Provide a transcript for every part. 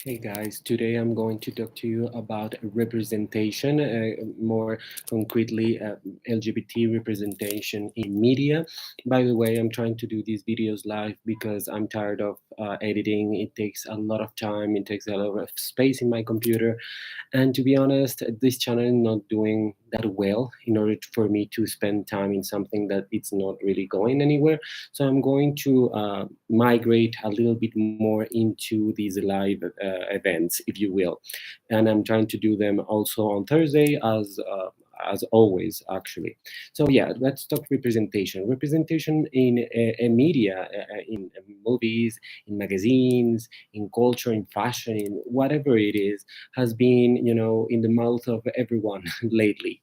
Hey guys, today I'm going to talk to you about representation, more concretely, LGBT representation in media. By the way, I'm trying to do these videos live because I'm tired of editing. It takes a lot of time, it takes a lot of space in my computer, and to be honest, this channel is not doing that well in order for me to spend time in something that it's not really going anywhere. So I'm going to migrate a little bit more into these live events, if you will. And I'm trying to do them also on Thursday as always, actually. So yeah, let's talk representation. Representation in media, in movies, in magazines, in culture, in fashion, in whatever it is, has been, in the mouth of everyone lately.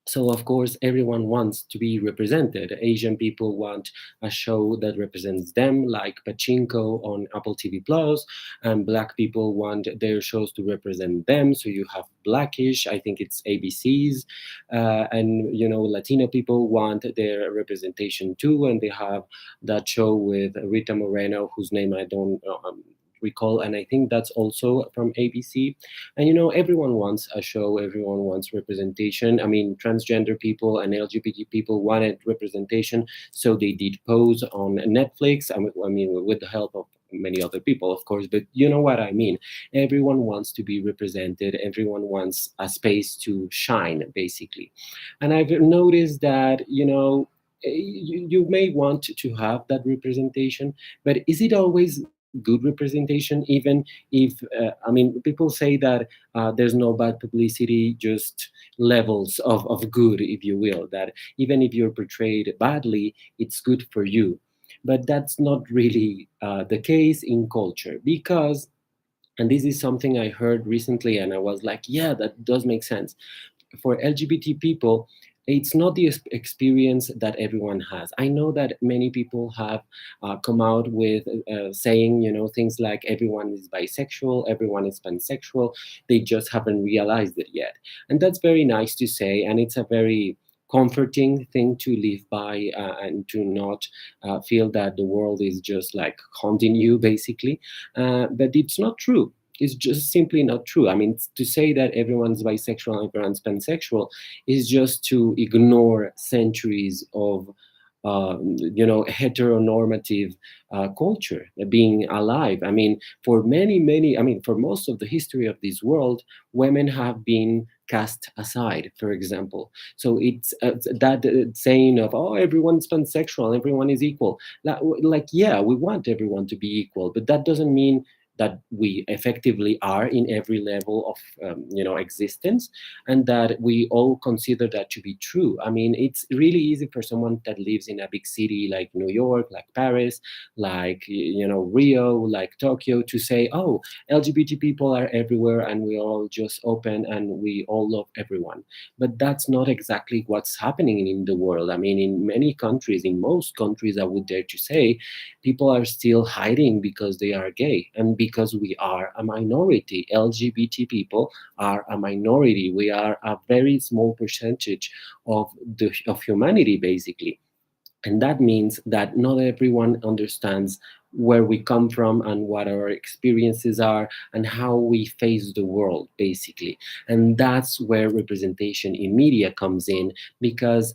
So of course, everyone wants to be represented. Asian people want a show that represents them, like Pachinko on Apple TV Plus, and Black people want their shows to represent them. So you have Blackish, I think it's ABC's, and Latino people want their representation too, and they have that show with Rita Moreno, whose name I don't recall, and I think that's also from ABC. And everyone wants a show, everyone wants representation. I mean, transgender people and LGBT people wanted representation, so they did Pose on Netflix. I mean, with the help of many other people, of course, but you know what I mean. Everyone wants to be represented, everyone wants a space to shine, basically. And I've noticed that, you may want to have that representation, but is it always good representation? Even if I mean, people say that there's no bad publicity, just levels of good, if you will, that even if you're portrayed badly, it's good for you. But that's not really the case in culture, because, and this is something I heard recently and I was like, yeah, that does make sense. For LGBT people, it's not the experience that everyone has. I know that many people have come out with saying, things like everyone is bisexual, everyone is pansexual. They just haven't realized it yet. And that's very nice to say. And it's a very comforting thing to live by, and to not feel that the world is just like haunting you, basically. But it's not true. It's just simply not true. I mean, to say that everyone's bisexual and everyone's pansexual is just to ignore centuries of heteronormative culture being alive. I mean, for many, I mean, for most of the history of this world, women have been cast aside, for example. So it's that saying of, oh, everyone's pansexual, everyone is equal. Like, yeah, we want everyone to be equal, but that doesn't mean that we effectively are in every level of existence, and that we all consider that to be true. I mean, it's really easy for someone that lives in a big city like New York, like Paris, like Rio, like Tokyo, to say, oh, LGBT people are everywhere and we all just open and we all love everyone. But that's not exactly what's happening in the world. I mean, in many countries, in most countries, I would dare to say, people are still hiding because they are gay, and because we are a minority. LGBT people are a minority. We are a very small percentage of humanity, basically. And that means that not everyone understands where we come from and what our experiences are and how we face the world, basically. And that's where representation in media comes in, because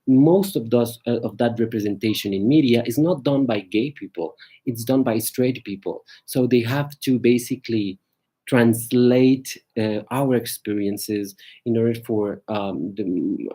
most of that representation in media is not done by gay people, it's done by straight people. So they have to basically translate our experiences in order for the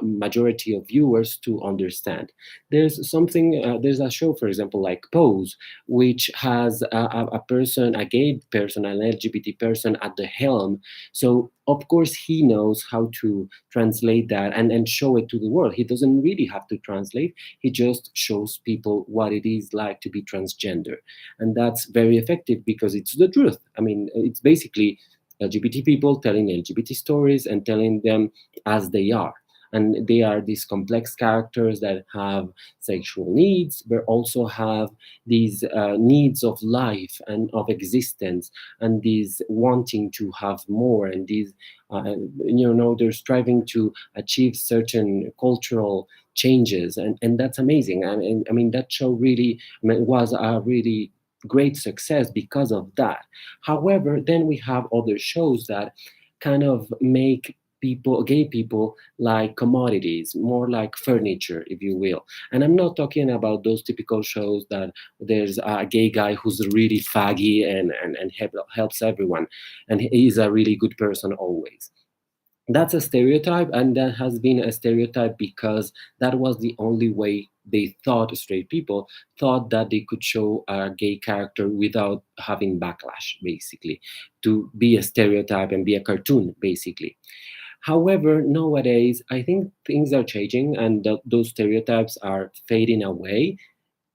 majority of viewers to understand. There's a show, for example, like Pose, which has a person, a gay person, an LGBT person at the helm. So of course he knows how to translate that and show it to the world. He doesn't really have to translate, he just shows people what it is like to be transgender. And that's very effective because it's the truth. I mean, it's basically LGBT people telling LGBT stories and telling them as they are. And they are these complex characters that have sexual needs, but also have these needs of life and of existence, and these wanting to have more, and these, they're striving to achieve certain cultural changes. And that's amazing. I mean, that show really, I mean, was a really great success because of that. However, then we have other shows that kind of make people, gay people, like commodities, more like furniture, if you will. And I'm not talking about those typical shows that there's a gay guy who's really faggy and helps everyone, and he is a really good person always. That's a stereotype, and that has been a stereotype because that was the only way they thought, straight people thought, that they could show a gay character without having backlash, basically, to be a stereotype and be a cartoon, basically. However, nowadays I think things are changing, and those stereotypes are fading away,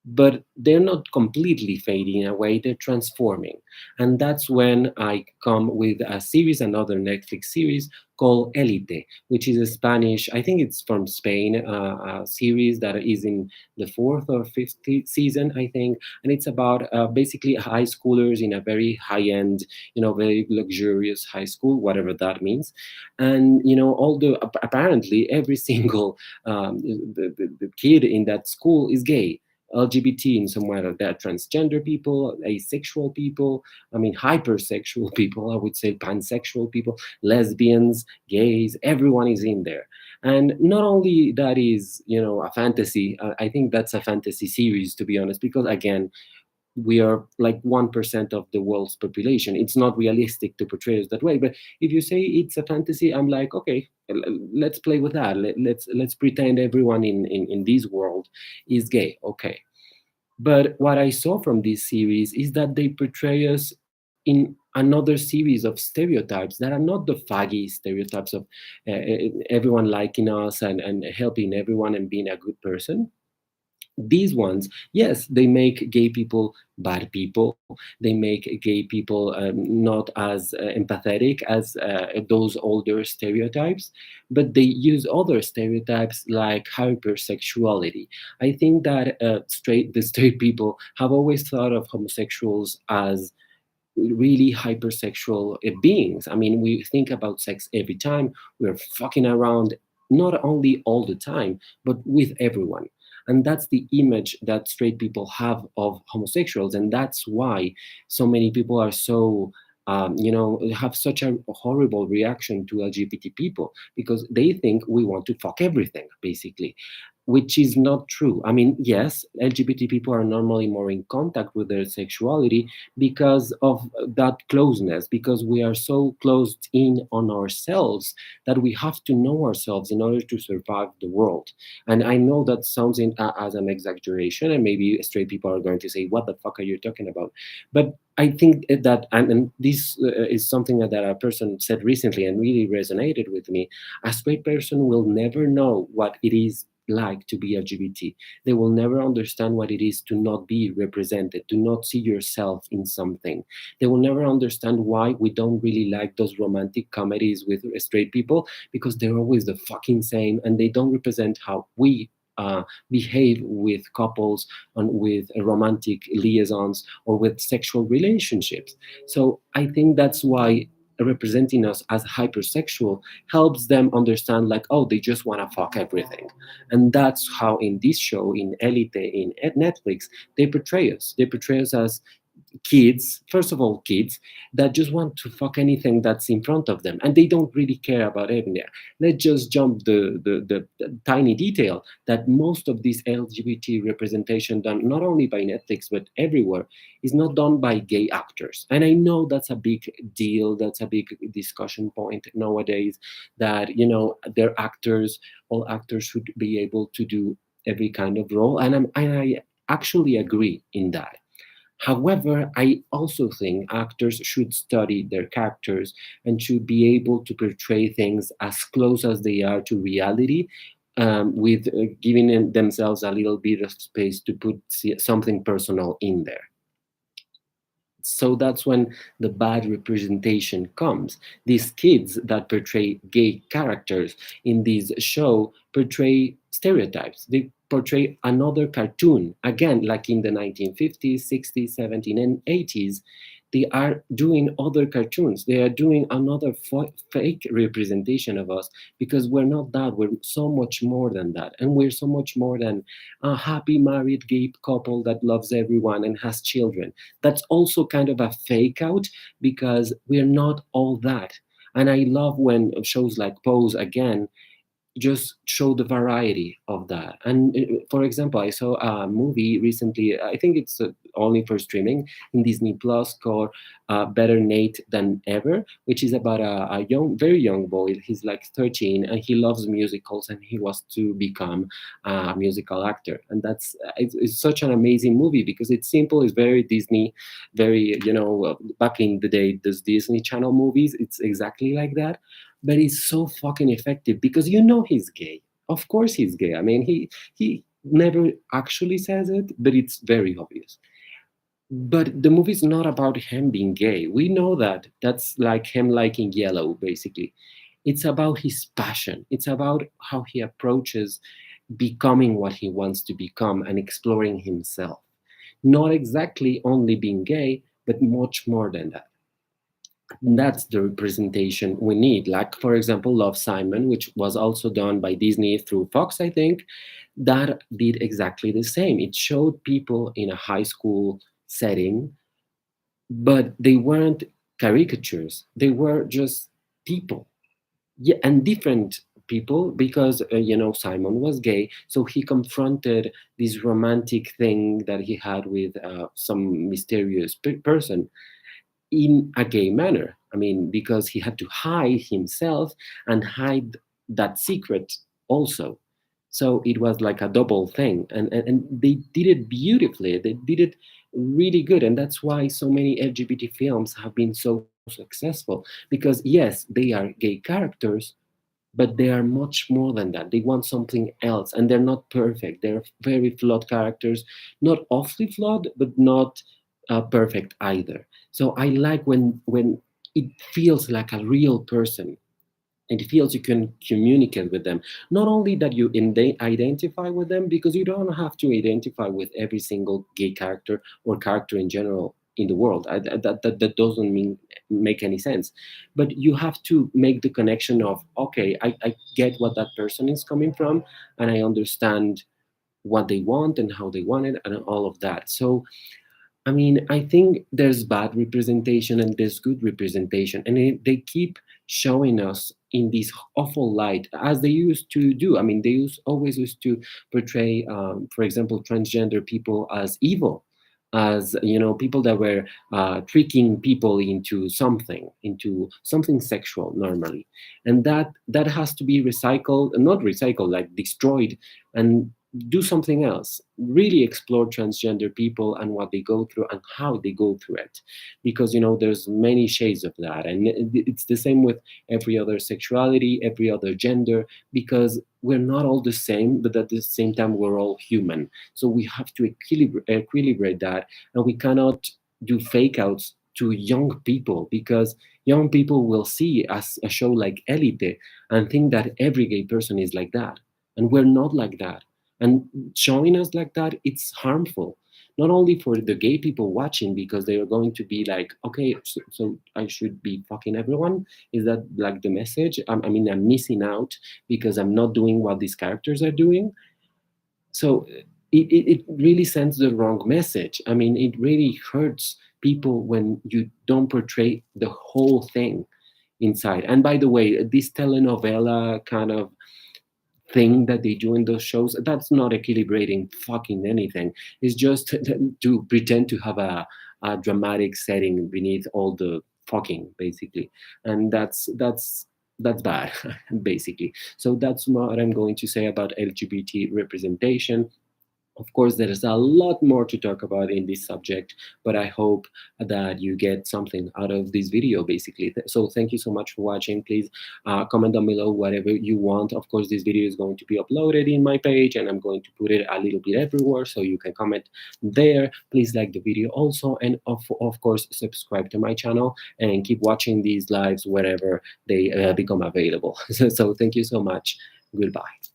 but they're not completely fading away, they're transforming. And that's when I come with a series, another Netflix series called Elite, which is a Spanish, I think it's from Spain, a series that is in the fourth or fifth season, I think. And it's about basically high schoolers in a very high end, very luxurious high school, whatever that means. And, although apparently every single the kid in that school is gay. LGBT in some way like that, transgender people, asexual people, I mean, hypersexual people, I would say pansexual people, lesbians, gays, everyone is in there. And not only that is, a fantasy, I think that's a fantasy series, to be honest, because again, we are like 1% of the world's population. It's not realistic to portray us that way. But if you say it's a fantasy, I'm like, okay, let's play with that. Let's pretend everyone in this world is gay. Okay. But what I saw from this series is that they portray us in another series of stereotypes that are not the faggy stereotypes of everyone liking us and helping everyone and being a good person. These ones, yes, they make gay people bad people. They make gay people not as empathetic as those older stereotypes, but they use other stereotypes like hypersexuality. I think that the straight people have always thought of homosexuals as really hypersexual beings. I mean, we think about sex every time. We're fucking around, not only all the time, but with everyone. And that's the image that straight people have of homosexuals. And that's why so many people are so, have such a horrible reaction to LGBT people, because they think we want to fuck everything, basically, which is not true. I mean, yes, LGBT people are normally more in contact with their sexuality because of that closeness, because we are so closed in on ourselves that we have to know ourselves in order to survive the world. And I know that sounds as an exaggeration, and maybe straight people are going to say, what the fuck are you talking about? But I think that, and this is something that a person said recently and really resonated with me. A straight person will never know what it is like to be LGBT. They will never understand what it is to not be represented, to not see yourself in something. They will never understand why we don't really like those romantic comedies with straight people, because they're always the fucking same and they don't represent how we behave with couples and with romantic liaisons or with sexual relationships. So I think that's why representing us as hypersexual helps them understand, like, oh, they just want to fuck everything. And that's how in this show, in Elite, in Netflix, they portray us as kids, first of all, kids that just want to fuck anything that's in front of them, and they don't really care about it. Let's just jump the tiny detail that most of this LGBT representation done not only by Netflix but everywhere is not done by gay actors. And I know that's a big deal, that's a big discussion point nowadays, that they're actors, all actors should be able to do every kind of role, and I actually agree in that. However, I also think actors should study their characters and should be able to portray things as close as they are to reality, with giving themselves a little bit of space to put something personal in there. So that's when the bad representation comes. These kids that portray gay characters in this show portray stereotypes. They portray another cartoon, again, like in the 1950s, 60s, 70s, and 80s. they are doing other cartoons. They are doing another fake representation of us, because we're not that. We're so much more than that. And we're so much more than a happy married gay couple that loves everyone and has children. That's also kind of a fake out, because we're not all that. And I love when shows like Pose again just show the variety of that. And for example, I saw a movie recently. I think it's only for streaming in Disney Plus, called Better Nate Than Ever, which is about a young, very young boy. He's like 13 and he loves musicals, and he wants to become a musical actor. And it's such an amazing movie, because it's simple, it's very Disney, very, back in the day, those Disney Channel movies, it's exactly like that. But he's so fucking effective, because he's gay. Of course he's gay. I mean, he never actually says it, but it's very obvious. But the movie's not about him being gay. We know that. That's like him liking yellow, basically. It's about his passion. It's about how he approaches becoming what he wants to become and exploring himself. Not exactly only being gay, but much more than that. That's the representation we need. Like, for example, Love, Simon, which was also done by Disney through Fox, I think, that did exactly the same. It showed people in a high school setting, but they weren't caricatures. They were just people. Yeah, and different people, because Simon was gay, so he confronted this romantic thing that he had with some mysterious person in a gay manner. I mean, because he had to hide himself and hide that secret also. So it was like a double thing. And they did it beautifully. They did it really good. And that's why so many LGBT films have been so successful. Because, yes, they are gay characters, but they are much more than that. They want something else, and they're not perfect. They're very flawed characters, not awfully flawed, but not perfect either. So I like when it feels like a real person, and it feels you can communicate with them. Not only that you identify with them, because you don't have to identify with every single gay character or character in general in the world. That doesn't make any sense. But you have to make the connection of, okay, I get what that person is coming from, and I understand what they want and how they want it and all of that. So I mean, I think there's bad representation and there's good representation, and they keep showing us in this awful light, as they used to do. I mean, always used to portray, for example, transgender people as evil, as people that were tricking people into something sexual normally, and that has to be recycled, not recycled, like destroyed, and do something else. Really explore transgender people and what they go through and how they go through it, because there's many shades of that, and it's the same with every other sexuality, every other gender, because we're not all the same, but at the same time we're all human. So we have to equilibrate that, and we cannot do fake outs to young people, because young people will see us a show like Elite and think that every gay person is like that, and we're not like that. And showing us like that, it's harmful, not only for the gay people watching, because they are going to be like, okay, so I should be fucking everyone. Is that like the message? I mean, I'm missing out because I'm not doing what these characters are doing. So it really sends the wrong message. I mean, it really hurts people when you don't portray the whole thing inside. And by the way, this telenovela kind of thing that they do in those shows, that's not equilibrating fucking anything. It's just to pretend to have a dramatic setting beneath all the fucking, basically. And that's bad basically. So that's what I'm going to say about LGBT representation. Of course, there is a lot more to talk about in this subject, but I hope that you get something out of this video, basically. So thank you so much for watching. Please comment down below whatever you want. Of course, this video is going to be uploaded in my page, and I'm going to put it a little bit everywhere, so you can comment there. Please like the video also, and of course, subscribe to my channel and keep watching these lives wherever they become available. So thank you so much. Goodbye.